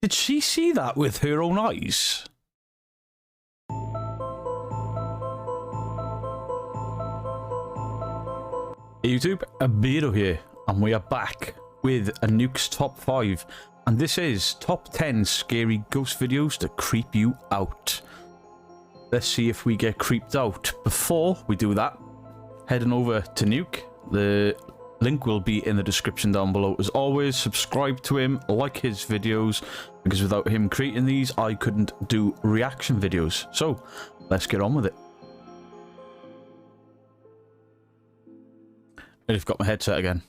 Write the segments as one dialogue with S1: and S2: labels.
S1: Did she see that with her own eyes? Hey YouTube, Abiro here, and we are back with a Nuke's Top 5, and this is Top 10 Scary Ghost Videos to Creep You Out. Let's see if we get creeped out. Before we do that, heading over to Nuke, the link will be in the description down below. As always, subscribe to him, like his videos, because without him creating these, I couldn't do reaction videos. So, let's get on with it. I've got my headset again.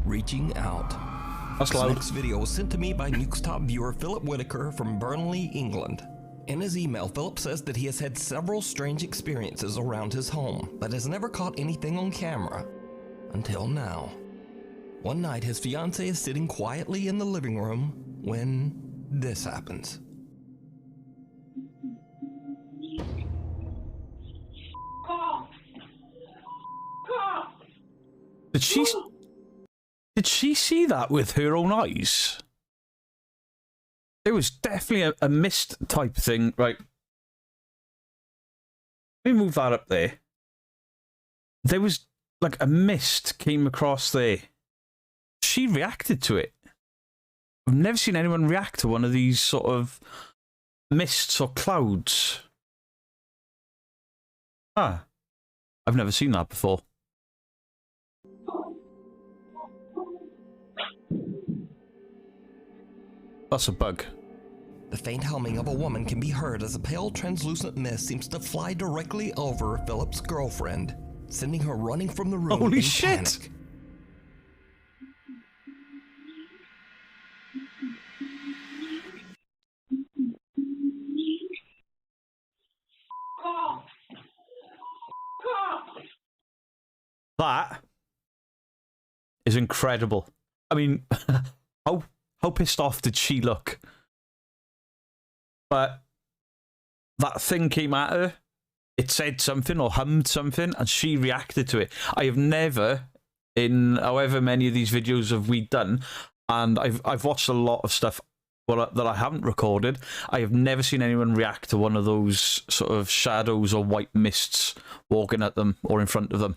S2: Reaching out.
S1: That's loud.
S2: This next video was sent to me by Nuke's top viewer Philip Whitaker from Burnley, England. In his email, Philip says that he has had several strange experiences around his home, but has never caught anything on camera. Until now. One night, his fiancée is sitting quietly in the living room when this happens.
S1: Did she see that with her own eyes? It was definitely a mist type thing, right? Let me move that up there. There was like a mist came across there. She reacted to it. I've never seen anyone react to one of these sort of mists or clouds. Ah, I've never seen that before. That's a bug.
S2: The faint humming of a woman can be heard as a pale translucent mist seems to fly directly over Philip's girlfriend, sending her running from the room.
S1: Holy
S2: in
S1: shit!
S2: Panic.
S1: That is incredible. I mean, how pissed off did she look? But that thing came at her. It said something or hummed something, and she reacted to it. I have never, in however many of these videos have we done, and I've watched a lot of stuff that I haven't recorded. I have never seen anyone react to one of those sort of shadows or white mists walking at them or in front of them.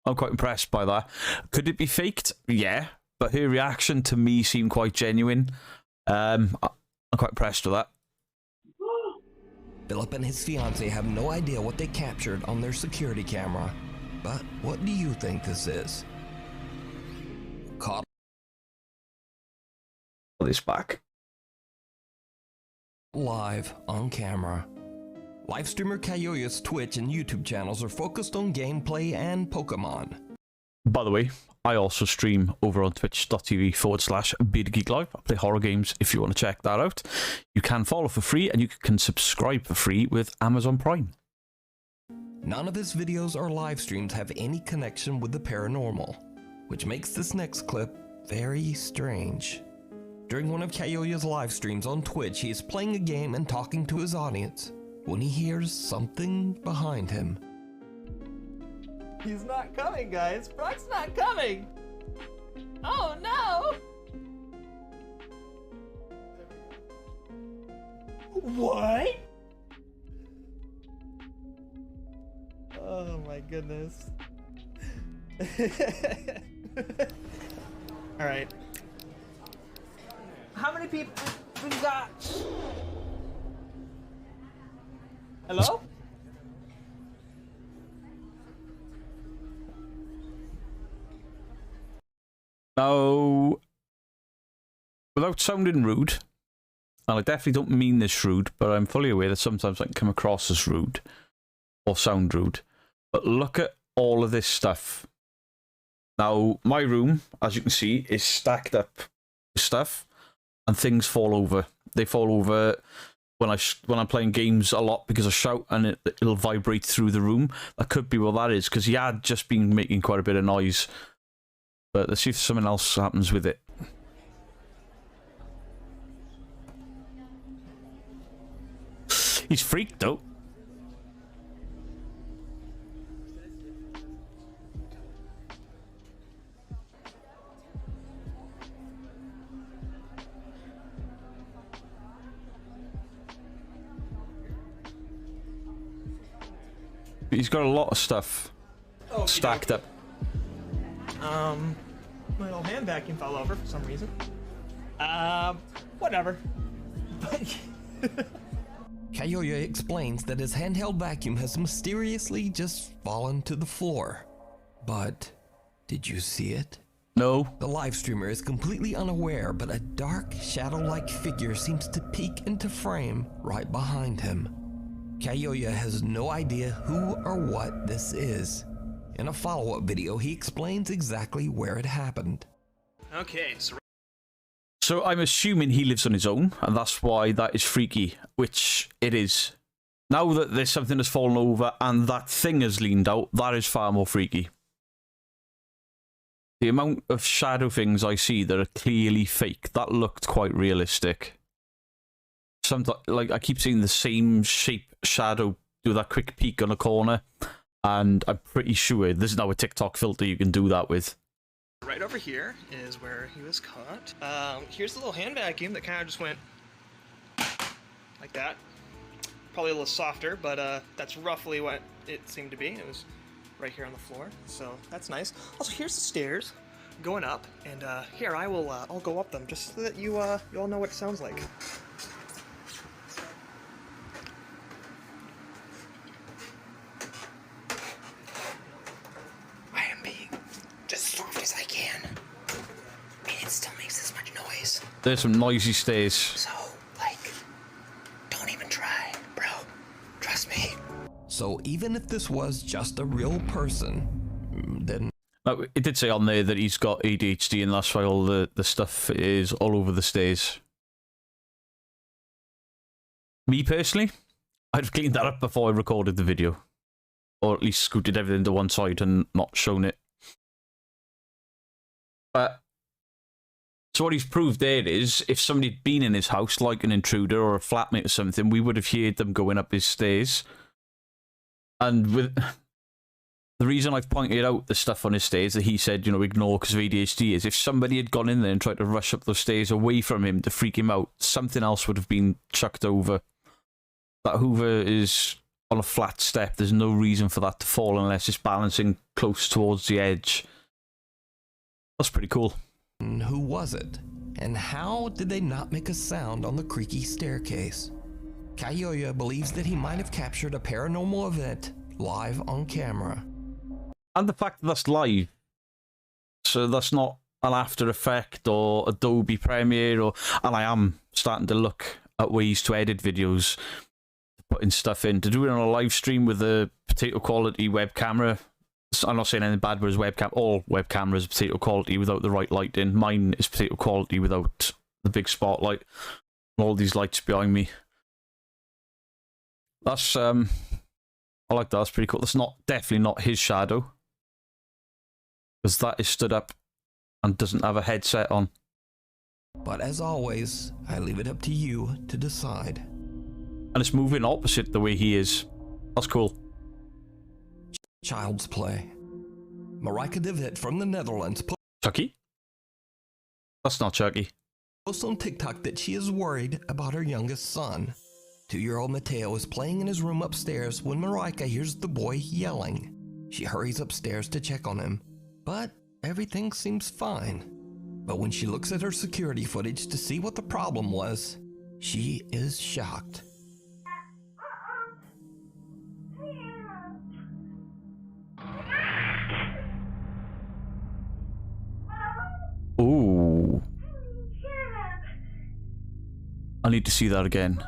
S1: I'm quite impressed by that. Could it be faked? Yeah, but her reaction to me seemed quite genuine. I'm quite impressed with that.
S2: Philip and his fiancée have no idea what they captured on their security camera. But what do you think this is? Caught
S1: This back.
S2: live on camera. Live streamer Kayoya's Twitch and YouTube channels are focused on gameplay and Pokemon.
S1: By the way, I also stream over on twitch.tv/BeardGeekLive. I play horror games if you want to check that out. You can follow for free and you can subscribe for free with Amazon Prime.
S2: None of his videos or live streams have any connection with the paranormal, which makes this next clip very strange. During one of Kayoya's live streams on Twitch, he is playing a game and talking to his audience when he hears something behind him.
S3: He's not coming, guys. Brock's not coming. Oh no! What? Oh my goodness. All right. How many people we got? Hello?
S1: Now, without sounding rude, and I definitely don't mean this rude, but I'm fully aware that sometimes I can come across as rude or sound rude. But look at all of this stuff. Now, my room, as you can see, is stacked up with stuff, and things fall over. They fall over when I'm playing games a lot because I shout and it'll vibrate through the room. That could be what that is, because he had just been making quite a bit of noise. But let's see if something else happens with it. He's freaked though. He's got a lot of stuff stacked up.
S4: My little hand vacuum fell over for some reason. Whatever.
S2: Kayoya explains that his handheld vacuum has mysteriously just fallen to the floor. But did you see it?
S1: No.
S2: The live streamer is completely unaware, but a dark, shadow-like figure seems to peek into frame right behind him. Kayoya has no idea who or what this is. In a follow-up video, he explains exactly where it happened.
S4: Okay,
S1: So I'm assuming he lives on his own, and that's why that is freaky, which it is. Now that there's something that's fallen over and that thing has leaned out, that is far more freaky. The amount of shadow things I see that are clearly fake, that looked quite realistic. Sometimes, like, I keep seeing the same shape shadow do that quick peek on a corner, and I'm pretty sure there's now a TikTok filter you can do that with.
S4: right over here is where he was caught. Here's the little hand vacuum that kind of just went like that. Probably a little softer, but that's roughly what it seemed to be. It was right here on the floor, so that's nice. Also, here's the stairs going up, and here I'll go up them just so that you all know what it sounds like.
S5: I am being as soft as I can, and it still makes this much noise.
S1: There's some noisy stairs.
S5: So, like, don't even try, bro. Trust me.
S2: So even if this was just a real person, then...
S1: Now, it did say on there that he's got ADHD, and that's why all the stuff is all over the stairs. Me personally, I'd have cleaned that up before I recorded the video. Or at least scooted everything to one side and not shown it. But so what he's proved there is, if somebody had been in his house, like an intruder or a flatmate or something, we would have heard them going up his stairs. And with the reason I've pointed out the stuff on his stairs that he said, you know, ignore because of ADHD is, if somebody had gone in there and tried to rush up those stairs away from him to freak him out, something else would have been chucked over. That Hoover is on a flat step. There's no reason for that to fall unless it's balancing close towards the edge. That's pretty cool.
S2: Who was it? And how did they not make a sound on the creaky staircase? Kayoya believes that he might have captured a paranormal event live on camera.
S1: And the fact that that's live, so that's not an After Effect or Adobe Premiere, and I am starting to look at ways to edit videos, putting stuff in. To do it on a live stream with a potato quality web camera, I'm not saying anything bad with his webcam, all web cameras are potato quality without the right lighting. Mine is potato quality without the big spotlight and all these lights behind me. That's I like that. That's pretty cool. That's definitely not his shadow, because that is stood up and doesn't have a headset on.
S2: But as always, I leave it up to you to decide.
S1: And it's moving opposite the way he is. That's cool.
S2: Child's Play. Marika de Wit from the Netherlands
S1: Chucky? That's not Chucky.
S2: posts on TikTok that she is worried about her youngest son. 2-year-old Mateo is playing in his room upstairs when Marika hears the boy yelling. She hurries upstairs to check on him, but everything seems fine. But when she looks at her security footage to see what the problem was, she is shocked.
S1: Ooh. I need to see that again.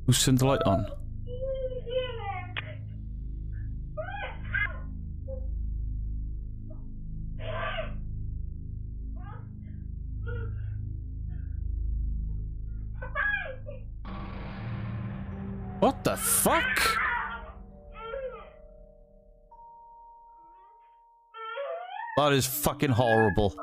S1: Who's turned the light on? What the fuck? That is fucking horrible.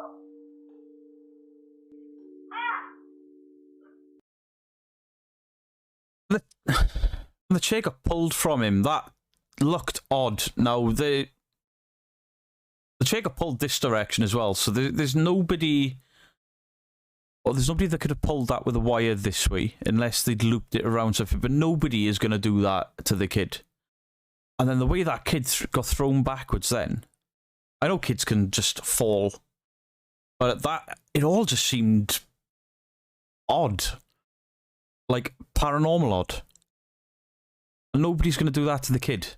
S1: The chair got pulled from him. That looked odd. Now, the chair got pulled this direction as well, so there's nobody... Well, there's nobody that could have pulled that with a wire this way, unless they'd looped it around something, but nobody is going to do that to the kid. And then the way that kid got thrown backwards then... I know kids can just fall, but it all just seemed odd. Like, paranormal odd. And nobody's going to do that to the kid.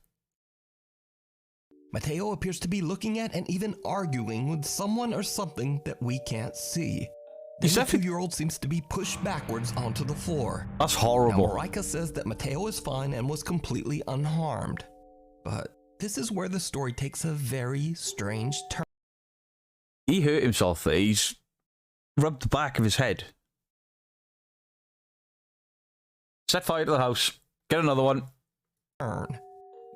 S2: Mateo appears to be looking at and even arguing with someone or something that we can't see. The 2-year-old seems to be pushed backwards onto the floor.
S1: That's horrible.
S2: Now, Marika says that Mateo is fine and was completely unharmed. But this is where the story takes a very strange turn.
S1: He hurt himself there. He's rubbed the back of his head. Set fire to the house. Get another one.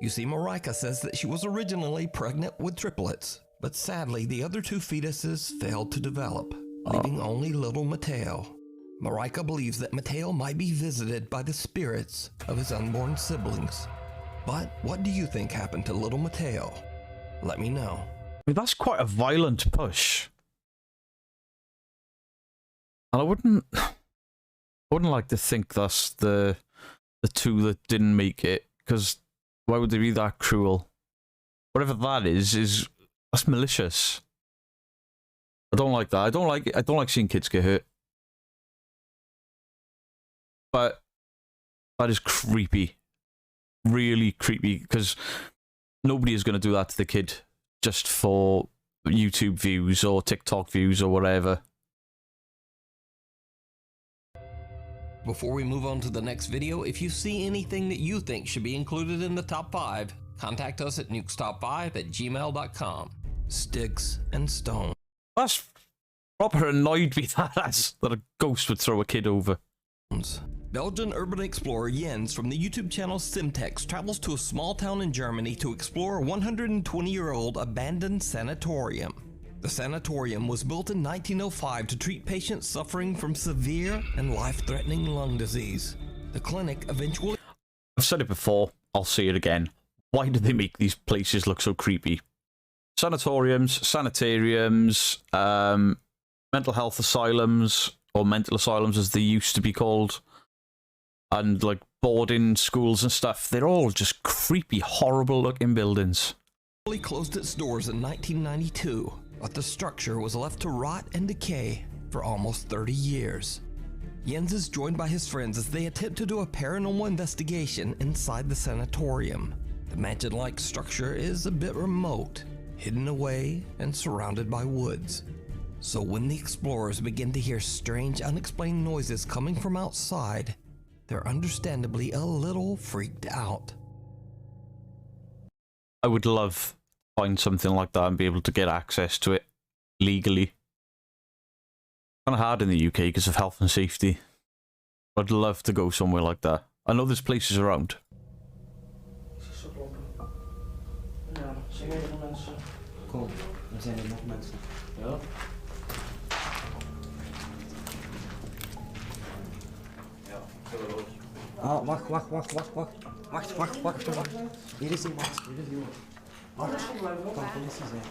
S2: You see, Marika says that she was originally pregnant with triplets, but sadly the other 2 fetuses failed to develop, leaving only little Mateo. Marika believes that Mateo might be visited by the spirits of his unborn siblings. But what do you think happened to little Mateo? Let me know.
S1: I mean, that's quite a violent push. And I wouldn't like to think that's the 2 that didn't make it, because why would they be that cruel? Whatever that is that's malicious. I don't like that. I don't like seeing kids get hurt. But that is creepy. Really creepy, because nobody is going to do that to the kid just for YouTube views or TikTok views or whatever.
S2: Before we move on to the next video, if you see anything that you think should be included in the top 5, contact us at nukestop5@gmail.com. Sticks and stones.
S1: That's proper annoyed me that a ghost would throw a kid over.
S2: Belgian urban explorer Jens from the YouTube channel Simtex travels to a small town in Germany to explore a 120-year-old abandoned sanatorium. The sanatorium was built in 1905 to treat patients suffering from severe and life-threatening lung disease. The clinic eventually...
S1: I've said it before, I'll say it again. Why do they make these places look so creepy? Sanatoriums, sanitariums, mental health asylums, or mental asylums as they used to be called, and like boarding schools and stuff, they're all just creepy, horrible looking buildings.
S2: Closed its doors in 1992. But the structure was left to rot and decay for almost 30 years. Jens is joined by his friends as they attempt to do a paranormal investigation inside the sanatorium. The mansion-like structure is a bit remote, hidden away and surrounded by woods. So when the explorers begin to hear strange, unexplained noises coming from outside, they're understandably a little freaked out.
S1: I would love find something like that and be able to get access to it legally. Kind of hard in the UK because of health and safety. I'd love to go somewhere like that. I know there's places around.
S6: Ja, zijn er nog mensen? Kom, er zijn er nog mensen. Ja. Ja, geweldig. Ah, wacht. Hier is iemand, Wacht, kan politie zijn,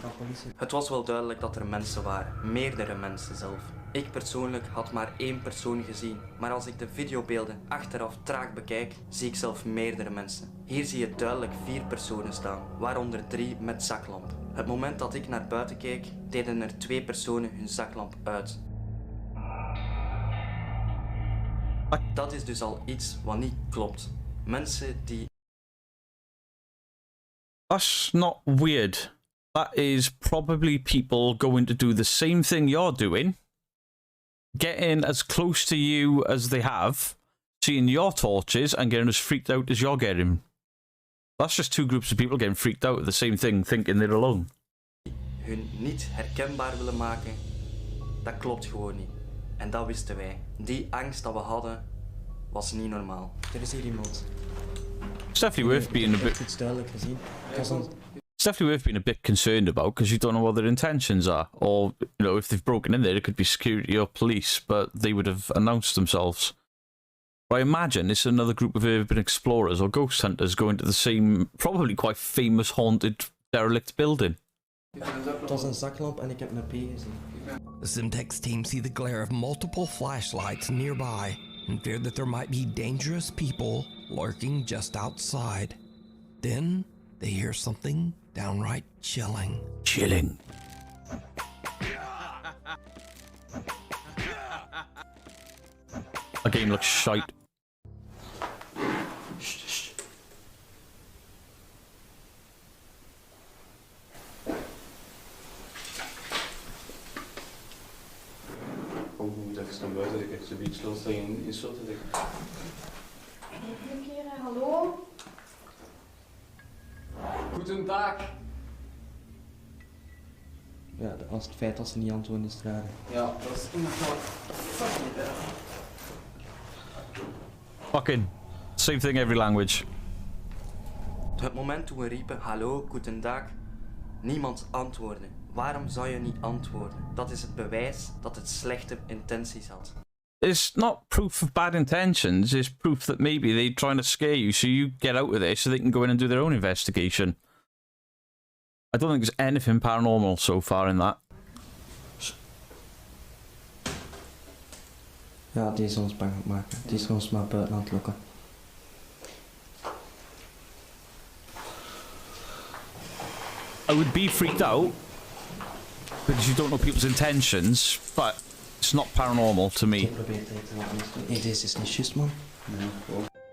S7: Het was wel duidelijk dat er mensen waren, meerdere mensen zelf. Ik persoonlijk had maar 1 persoon gezien, maar als ik de videobeelden achteraf traag bekijk, zie ik zelf meerdere mensen. Hier zie je duidelijk 4 personen staan, waaronder 3 met zaklamp. Het moment dat ik naar buiten keek, deden er 2 personen hun zaklamp uit. Dat is dus al iets wat niet klopt. Mensen die...
S1: That's not weird. That is probably people going to do the same thing you're doing. Getting as close to you as they have, seeing your torches and getting as freaked out as you're getting. That's just 2 groups of people getting freaked out at the same thing, thinking they're alone.
S7: Hun niet herkenbaar willen maken, dat klopt gewoon niet. En dat wisten wij. Die angst dat we hadden, was niet normaal.
S6: Er is hier iemand.
S1: It's definitely worth being a bit...
S6: Iets duidelijk gezien.
S1: It's definitely worth being a bit concerned about because you don't know what their intentions are. Or, if they've broken in there, it could be security or police, but they would have announced themselves. But I imagine it's another group of urban explorers or ghost hunters going to the same, probably quite famous haunted derelict building.
S6: Het was een zaklamp en ik heb mijn P gezien.
S2: The Simtex team see the glare of multiple flashlights nearby and fear that there might be dangerous people lurking just outside. Then they hear something downright chilling.
S1: Chilling. That game looks shite.
S8: Oh, moet even naar buiten, dat ik zoiets los tegen insulten.
S9: Hallo?
S8: Goedendag.
S6: Ja, als het feit dat ze niet antwoorden is raar.
S8: Ja, dat is inderdaad fucking erg.
S1: Fucking. Same thing every language.
S7: Het moment toen we riepen, hallo, goedendag, niemand antwoordde. Waarom zou je niet antwoorden? Dat is het bewijs dat het slechte intenties had.
S1: It's not proof of bad intentions, it's proof that maybe they're trying to scare you so you get out of there so they can go in and do their own investigation. I don't think there's anything paranormal so far in that.
S6: Ja, die is ons bang aan het maken. Die is ons maar buiten aan het lokken.
S1: I would be freaked out because you don't know people's intentions, but it's not paranormal to me.
S6: Ik probeer het te laten. Nee, deze is niet juist, man.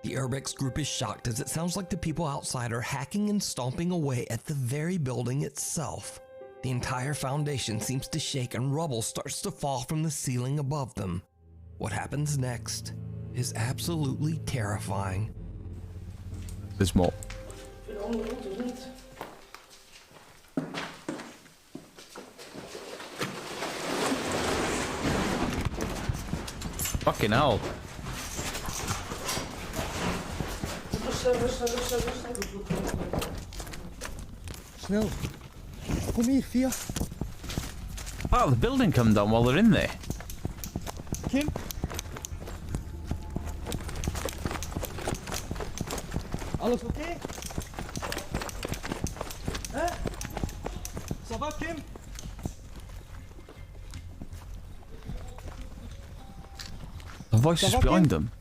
S2: The Urbex group is shocked as it sounds like the people outside are hacking and stomping away at the very building itself. The entire foundation seems to shake and rubble starts to fall from the ceiling above them. What happens next is absolutely terrifying.
S1: There's more. Fucking hell.
S6: Snel. Kom hier, Via.
S1: Oh, the building come down while they're in there.
S6: Kim. Alles oké? Hè? Ça va, Kim?
S1: The voice is behind them.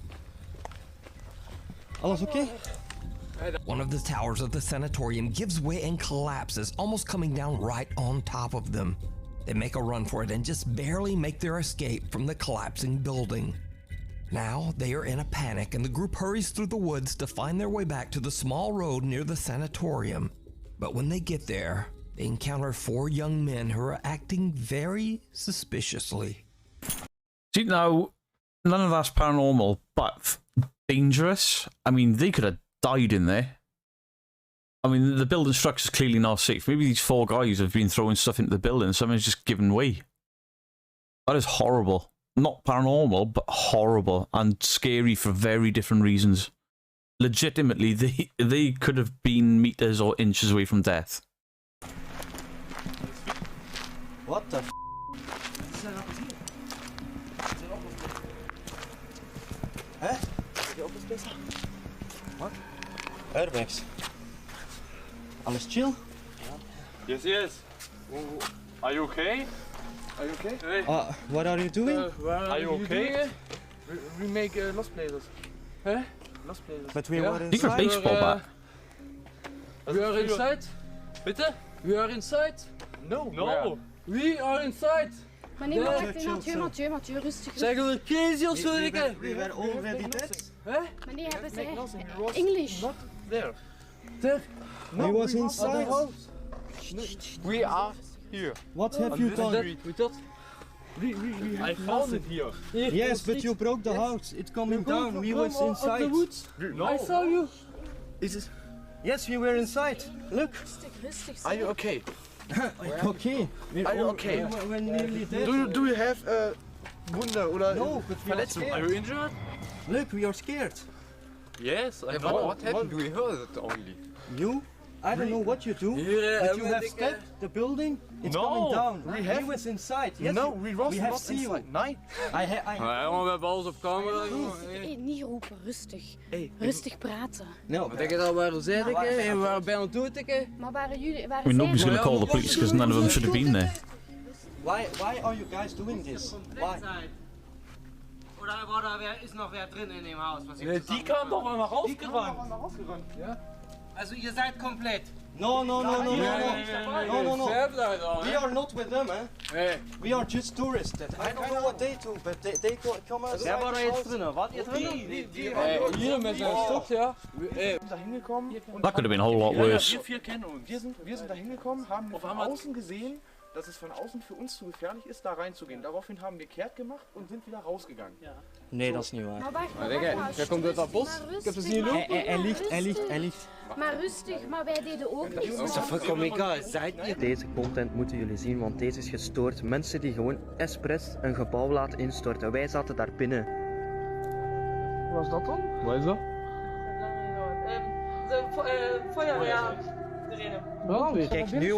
S6: Alles oké?
S2: One of the towers of the sanatorium gives way and collapses, almost coming down right on top of them. They make a run for it and just barely make their escape from the collapsing building. Now they are in a panic and the group hurries through the woods to find their way back to the small road near the sanatorium. But when they get there, they encounter 4 young men who are acting very suspiciously.
S1: See, now, none of that's paranormal, but dangerous. I mean, they could have died in there. I mean, the building structure's clearly not safe. Maybe these 4 guys have been throwing stuff into the building and someone's just given way. That is horrible. Not paranormal, but horrible and scary for very different reasons. Legitimately, they could have been meters or inches away from death.
S6: What the f? Hè? Je opgespeeld? Wat? Urbex. Alles chill?
S10: Yes, yes. Are you okay? Are you okay?
S6: What are you doing?
S10: Are you okay? We make lost places. Huh? Lost places.
S6: But we were
S1: You got a
S6: inside.
S1: baseball bat.
S10: We are inside. Bitte? We are inside. No. No. We are inside.
S9: Maar nee, maar Mathieu, rustig.
S10: Zeggen we crazy of zo?
S6: We were already dead.
S10: Huh?
S9: Maar nee, hebben zij English.
S10: Not there. There.
S6: We was inside.
S10: We are here.
S6: What have you done?
S10: We thought. I found it here.
S6: Yes, but you broke the house. It's coming down. We was inside.
S10: No. I saw you.
S6: Is it? Yes, we were inside. Look.
S9: Rustig.
S10: Are you okay?
S6: Okay.
S10: Are you okay?
S6: We're nearly dead.
S10: Do you have Wunder oder
S6: No, but we are
S10: Verletzung? Are
S6: scared.
S10: you injured?
S6: Look, we are scared.
S10: Yes. I know.
S11: What happened? We heard it only.
S6: You? I don't know what you do, but you have stepped the building. It's coming down. He was inside. Yes,
S10: no, we
S6: have seen you.
S10: Nee.
S6: We
S10: hebben alles op camera.
S9: Hey, niet roepen, rustig. Rustig praten.
S6: No.
S10: Wat denk je al waar zijn ik? We waren bijna toe te.
S9: Maar waren jullie... Waar
S1: I mean, nobody's going to call the police because none of them should have been there.
S6: Why are you guys doing this? Why?
S11: Oder ist noch wer drin in dem Haus? Was
S10: Die kam doch mal rausgerannt. Ja?
S11: Also ihr seid komplett.
S6: No. We are not with them,
S10: Hey.
S6: We are just tourists. I don't know what they do, but they come outside.
S11: Wer war da jetzt drin? Wart ihr drin?
S10: Hier met zijn stok, ja.
S1: That could have been a whole lot worse.
S10: Wir vier kennen uns. Wir sind da hingekommen, haben von außen gesehen, dass es von außen für uns zu gefährlich ist, da reinzugehen. Daraufhin haben wir kehrt gemacht und sind wieder rausgegangen.
S6: Nee, dat is niet waar.
S9: Maar wacht,
S10: Jij komt uit dat bos? Ik heb het zien lopen.
S6: Hij ligt.
S9: Maar rustig, maar wij deden ook niks.
S6: Dat is volkomen egal.
S7: Deze content moeten jullie zien, want deze is gestoord. Mensen die gewoon expres een gebouw laten instorten. Wij zaten daar binnen.
S10: Was dat dan? Wat is dat?
S3: Feuerwehr.
S7: Kijk, nu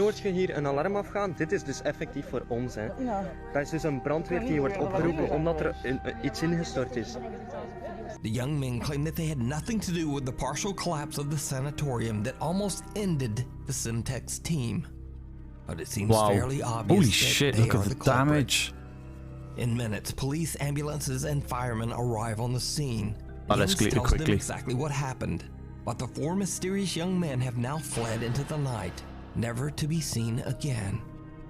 S7: hoort je hier een alarm afgaan. Dit is dus effectief voor ons. Hè. Dat is dus een brandweer die wordt opgeroepen omdat er iets ingestort is.
S2: The young men claimed that they had nothing to do with the partial collapse of the sanatorium that almost ended the Simtex team. But it seems fairly obvious
S1: Holy
S2: that
S1: shit,
S2: they
S1: look
S2: are
S1: at
S2: the
S1: the
S2: culprit.
S1: damage.
S2: In minutes, police, ambulances, and firemen arrive on the scene.
S1: That
S2: Jens
S1: escalated
S2: tells them
S1: quickly.
S2: exactly what happened, but the four mysterious young men have now fled into the night, never to be seen again.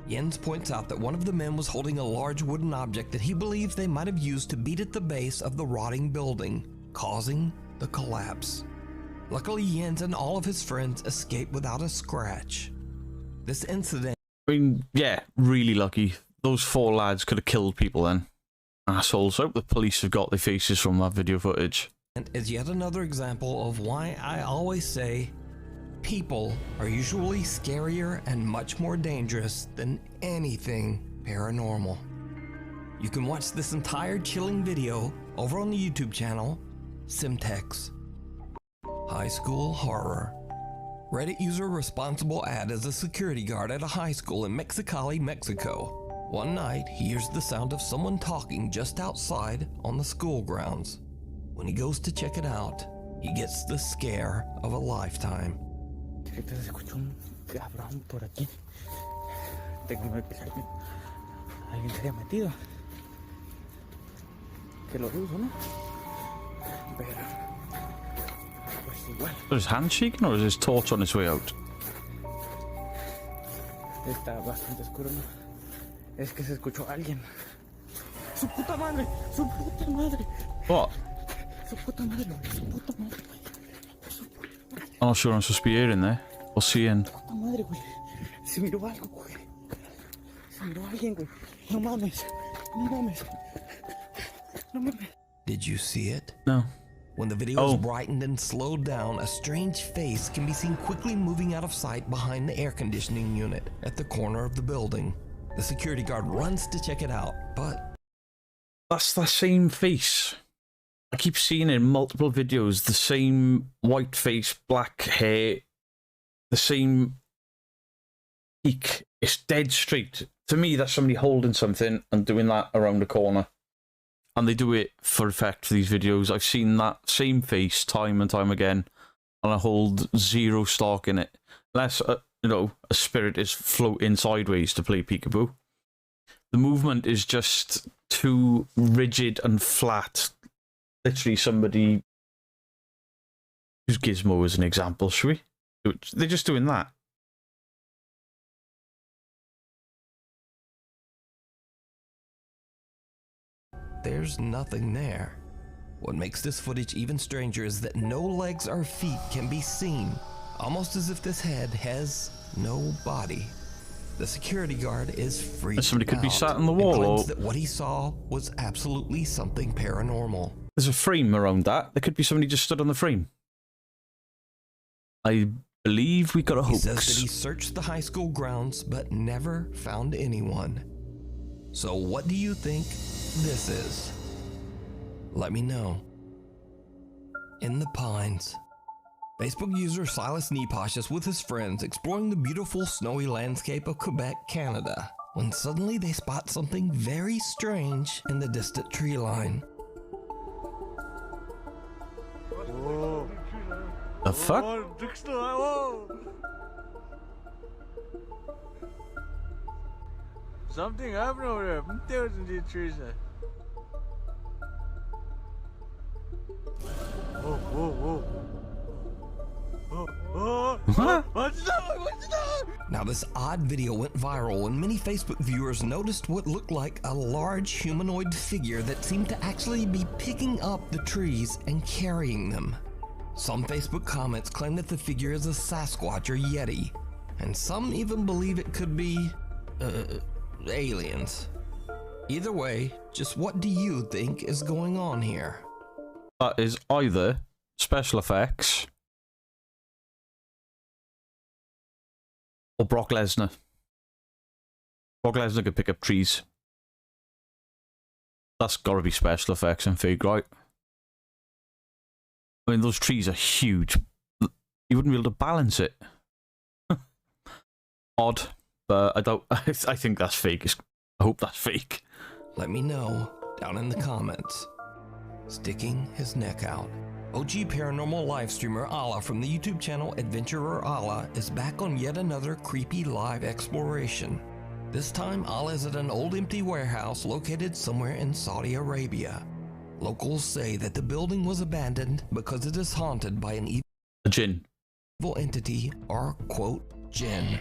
S2: Jens points out that one of the men was holding a large wooden object that he believes they might have used to beat at the base of the rotting building, causing the collapse. Luckily, Jens and all of his friends escaped without a scratch. This incident,
S1: I mean, yeah, really lucky. Those 4 lads could have killed people then. Assholes. I hope the police have got their faces from that video footage.
S2: is yet another example of why I always say people are usually scarier and much more dangerous than anything paranormal. You can watch this entire chilling video over on the YouTube channel Simtex. High School Horror. Reddit user responsible ad as a security guard at a high school in Mexicali, Mexico. One night, he hears the sound of someone talking just outside on the school grounds. When he goes to check it out, he gets the scare of a lifetime.
S6: Se escuchó un cabrón por aquí. Tengo miedo que alguien se haya metido. Que lo dudo, ¿no? Pero pues igual.
S1: Was his hand shaking or is his torch on its way out?
S6: Está bastante oscuro, ¿no? Es que se escuchó a alguien. ¡Su puta madre! ¡Su puta madre!
S1: What?
S6: ¡Su puta madre! ¡Su puta madre!
S1: I'm not sure I'm supposed to be hearing there. Or seeing.
S6: ¡Puta madre, güey! Se miró algo, güey. Se miró alguien, güey. No mames. No mames. No mames.
S2: Did you see it?
S1: No.
S2: When the video is brightened and slowed down, a strange face can be seen quickly moving out of sight behind the air conditioning unit at the corner of the building. The security guard runs to check it out, but...
S1: That's the same face. I keep seeing in multiple videos the same white face, black hair, the same peak. It's dead straight. To me, that's somebody holding something and doing that around the corner. And they do it for effect for these videos. I've seen that same face time and time again, and I hold zero stock in it. Unless, you know, a spirit is floating sideways to play peekaboo. The movement is just too rigid and flat. Literally somebody... Use Gizmo as an example, shall we? They're just doing that.
S2: there's nothing there. What makes this footage even stranger is that no legs or feet can be seen, almost as if this head has no body. The security guard is freaked
S1: Somebody could be
S2: out
S1: sat on the
S2: and
S1: wall,
S2: claims
S1: or
S2: that what he saw was absolutely something paranormal.
S1: there's a frame around that. There could be somebody just stood on the frame. I believe we got a
S2: He
S1: hoax.
S2: says that he searched the high school grounds but never found anyone. So what do you think this is? Let me know. In the pines. Facebook user Silas Neposh is with his friends exploring the beautiful snowy landscape of Quebec, Canada, when suddenly they spot something very strange in the distant tree line.
S6: Whoa.
S1: The fuck?
S6: Whoa. Something happened over there. There was the trees there. Whoa, whoa, whoa. What's that? What's that?
S2: Now, this odd video went viral and many Facebook viewers noticed what looked like a large humanoid figure that seemed to actually be picking up the trees and carrying them. Some Facebook comments claim that the figure is a Sasquatch or Yeti, and some even believe it could be, aliens. Either way, just what do you think is going on here?
S1: That is either special effects or Brock Lesnar. Brock Lesnar could pick up trees. That's got to be special effects and fake, right? I mean, those trees are huge. You wouldn't be able to balance it. Odd, but I don't. I think that's fake. I hope that's fake.
S2: Let me know down in the comments. Sticking his neck out. OG paranormal live streamer Allah from the YouTube channel Adventurer Allah is back on yet another creepy live exploration. This time Allah is at an old empty warehouse located somewhere in Saudi Arabia. Locals say that the building was abandoned because it is haunted by an
S1: jinn.
S2: Evil entity or, quote, jinn.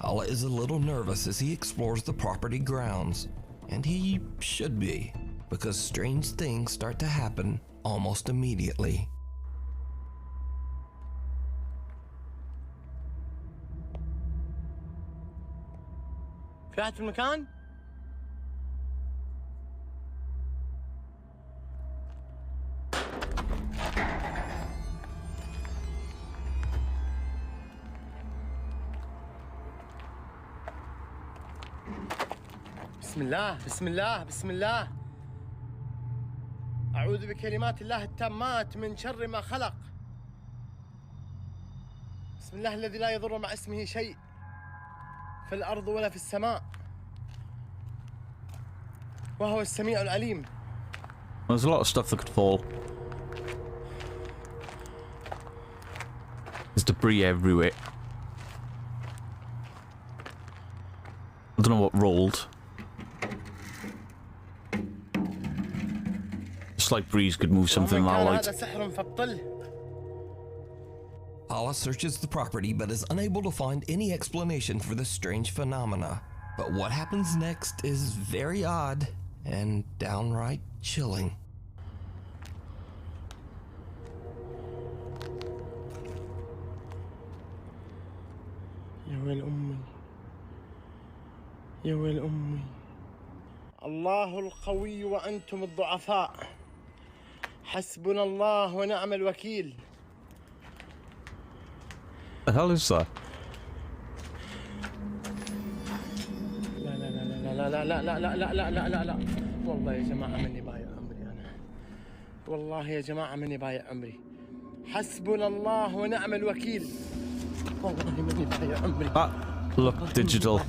S2: Allah is a little nervous as he explores the property grounds, and he should be, because strange things start to happen almost immediately.
S11: في أحد في المكان؟ بسم الله بسم الله بسم الله أعوذ بكلمات الله التامات من شر ما خلق. بسم الله الذي لا يضر مع اسمه شيء في الأرض ولا في السماء وهو السميع العليم.
S1: There's a lot of stuff that could fall. There's debris everywhere. I don't know what rolled. A slight breeze could move something that light.
S2: Allah searches the property but is unable to find any explanation for this strange phenomena. But what happens next is very odd and downright chilling.
S11: يا ويل أمي يا ويل أمي الله القوي وأنتم الضعفاء حسبنا الله ونعم الوكيل.
S1: The hell is that?
S11: لا لا لا لا لا لا لا لا لا لا لا لا والله يا جماعة مني بايع عمري أنا والله يا جماعة مني بايع عمري حسبنا الله ونعم الوكيل والله مني بايع عمري.
S1: Look digital.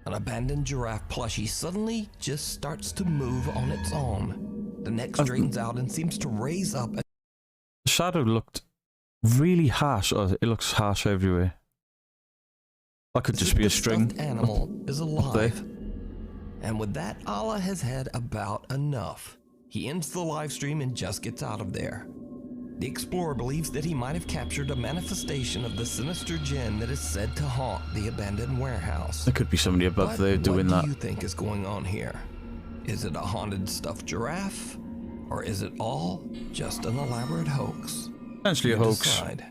S2: An abandoned giraffe plushie suddenly just starts to move on its own. The neck straightens out and seems to raise up.
S1: The shadow looked really harsh. It looks harsh everywhere. That could just be a string.
S2: The animal is alive. And with that, Allah has had about enough. He ends the live stream and just gets out of there. The explorer believes that he might have captured a manifestation of the sinister jinn that is said to haunt the abandoned warehouse.
S1: There could be somebody above there doing that.
S2: What do you think is going on here? Is it a haunted stuffed giraffe? Or is it all just an elaborate hoax?
S1: Essentially a hoax.
S2: Decide.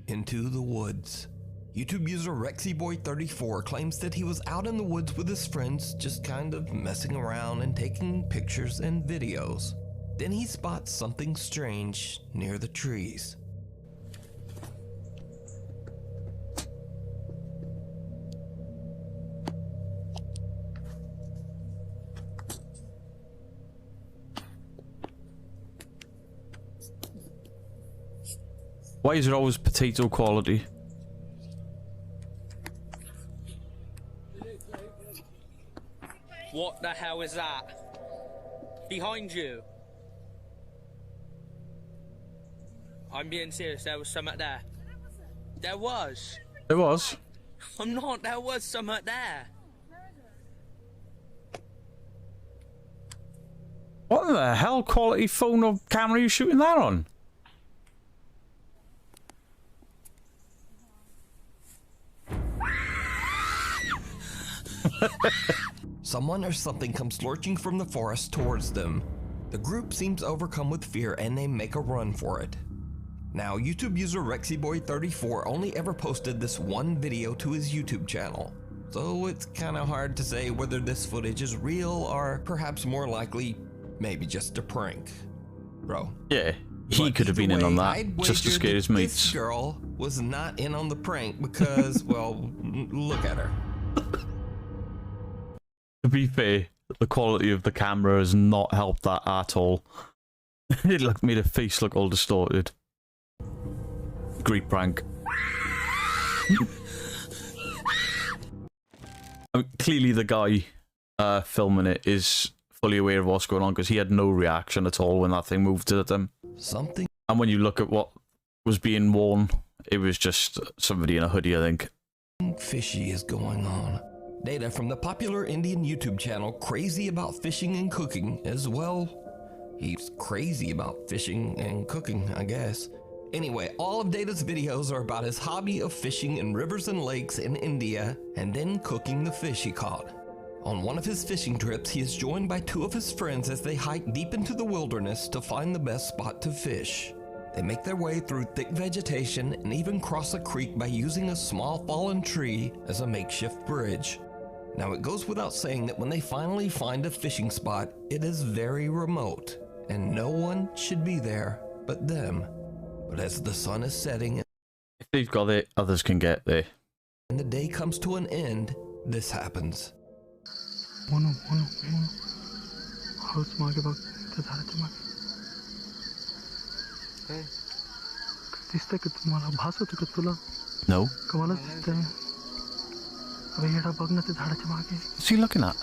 S2: Into the woods. YouTube user RexyBoy34 claims that he was out in the woods with his friends, just kind of messing around and taking pictures and videos. Then he spots something strange near the trees.
S1: Why is it always potato quality?
S12: What the hell is that? Behind you. I'm being serious, there was something there. There was.
S1: There was?
S12: I'm not, there was something there.
S1: What the hell quality phone or camera are you shooting that on?
S2: Someone or something comes lurching from the forest towards them. The group seems overcome with fear and they make a run for it. Now, YouTube user RexyBoy34 only ever posted this one video to his YouTube channel, so it's kinda hard to say whether this footage is real or perhaps more likely, maybe just a prank. Bro.
S1: Yeah, he could have been in on that just to scare his mates.
S2: This girl was not in on the prank because, well, look at her.
S1: To be fair, the quality of the camera has not helped that at all. It made her face look all distorted. Great prank. I mean, clearly the guy filming it is fully aware of what's going on because he had no reaction at all when that thing moved at him.
S2: Something.
S1: And when you look at what was being worn, it was just somebody in a hoodie, I think.
S2: Fishy is going on. Data from the popular Indian YouTube channel Crazy About Fishing and Cooking as well. He's crazy about fishing and cooking, I guess. Anyway, all of Data's videos are about his hobby of fishing in rivers and lakes in India and then cooking the fish he caught. On one of his fishing trips, he is joined by two of his friends as they hike deep into the wilderness to find the best spot to fish. They make their way through thick vegetation and even cross a creek by using a small fallen tree as a makeshift bridge. Now, it goes without saying that when they finally find a fishing spot, it is very remote, and no one should be there but them. But as the sun is setting,
S1: if they've got it, others can get there.
S2: And the day comes to an end, this happens.
S1: No. What's he looking at?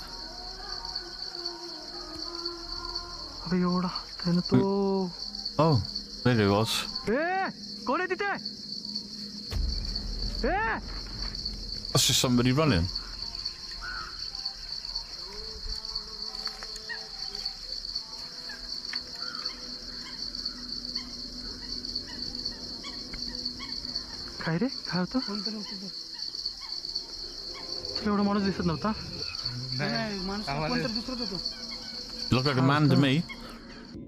S1: Oh, there it was. That's just somebody running. Look like a man to me.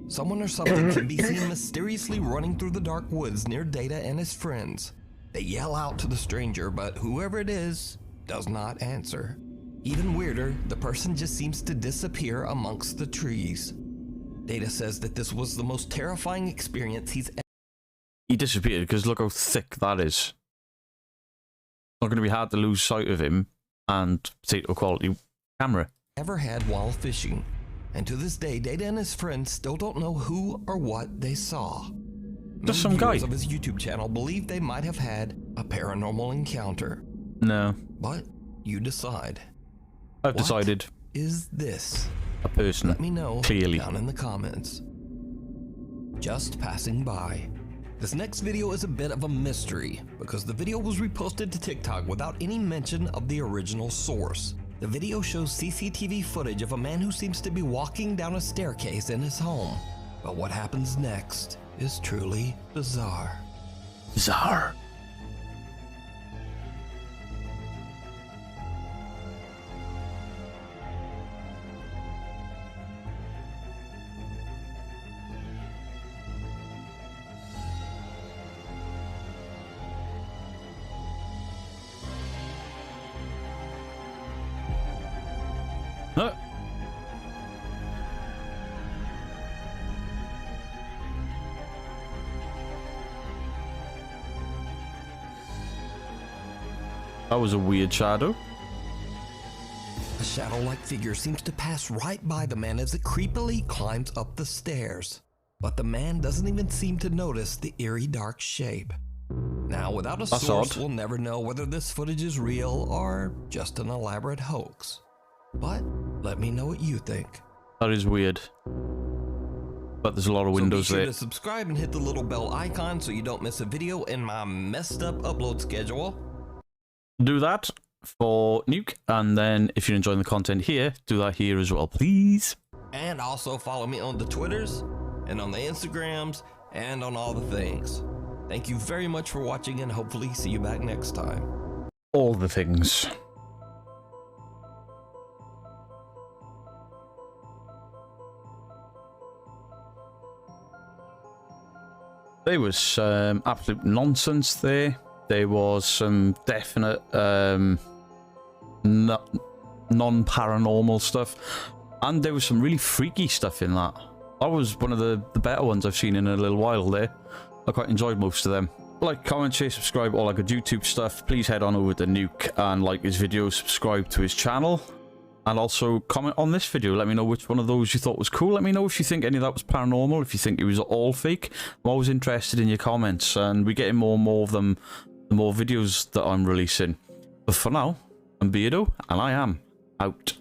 S2: Someone or something can be seen mysteriously running through the dark woods near Data and his friends. They yell out to the stranger, but whoever it is does not answer. Even weirder, the person just seems to disappear amongst the trees. Data says that this was the most terrifying experience he's ever.
S1: He disappeared because look how thick that is. Not going to be hard to lose sight of him and potato quality camera.
S2: Ever had while fishing. And to this day, Data and his friends still don't know who or what they saw.
S1: Just some guy.
S2: Viewers of his YouTube channel believe they might have had a paranormal encounter.
S1: No.
S2: But you decide.
S1: I've decided.
S2: Is this
S1: a person?
S2: Let me know
S1: clearly
S2: down in the comments. Just passing by. This next video is a bit of a mystery because the video was reposted to TikTok without any mention of the original source. The video shows CCTV footage of a man who seems to be walking down a staircase in his home. But what happens next is truly bizarre.
S1: Bizarre. Huh? That was a weird shadow.
S2: A shadow-like figure seems to pass right by the man as it creepily climbs up the stairs. but the man doesn't even seem to notice the eerie dark shape. Now, without a
S1: That's
S2: source,
S1: odd.
S2: we'll never know whether this footage is real or just an elaborate hoax. But let me know what you think.
S1: That is weird. But there's a lot of windows
S2: so be sure
S1: there.
S2: to subscribe and hit the little bell icon so you don't miss a video in my messed up upload schedule.
S1: Do that for Nuke, and then if you're enjoying the content here, do that here as well, please.
S2: And also follow me on the Twitters, and on the Instagrams, and on all the things. Thank you very much for watching, and hopefully see you back next time.
S1: All the things. There was some absolute nonsense there. There was some definite non-paranormal stuff. And there was some really freaky stuff in that. That was one of the better ones I've seen in a little while there. I quite enjoyed most of them. Like, comment, share, subscribe, all that good YouTube stuff. Please head on over to Nuke and like his video, subscribe to his channel. And also comment on this video. Let me know which one of those you thought was cool. Let me know if you think any of that was paranormal, if you think it was all fake. I'm always interested in your comments, and we're getting more and more of them the more videos that I'm releasing. But for now, I'm Beardo, and I am out.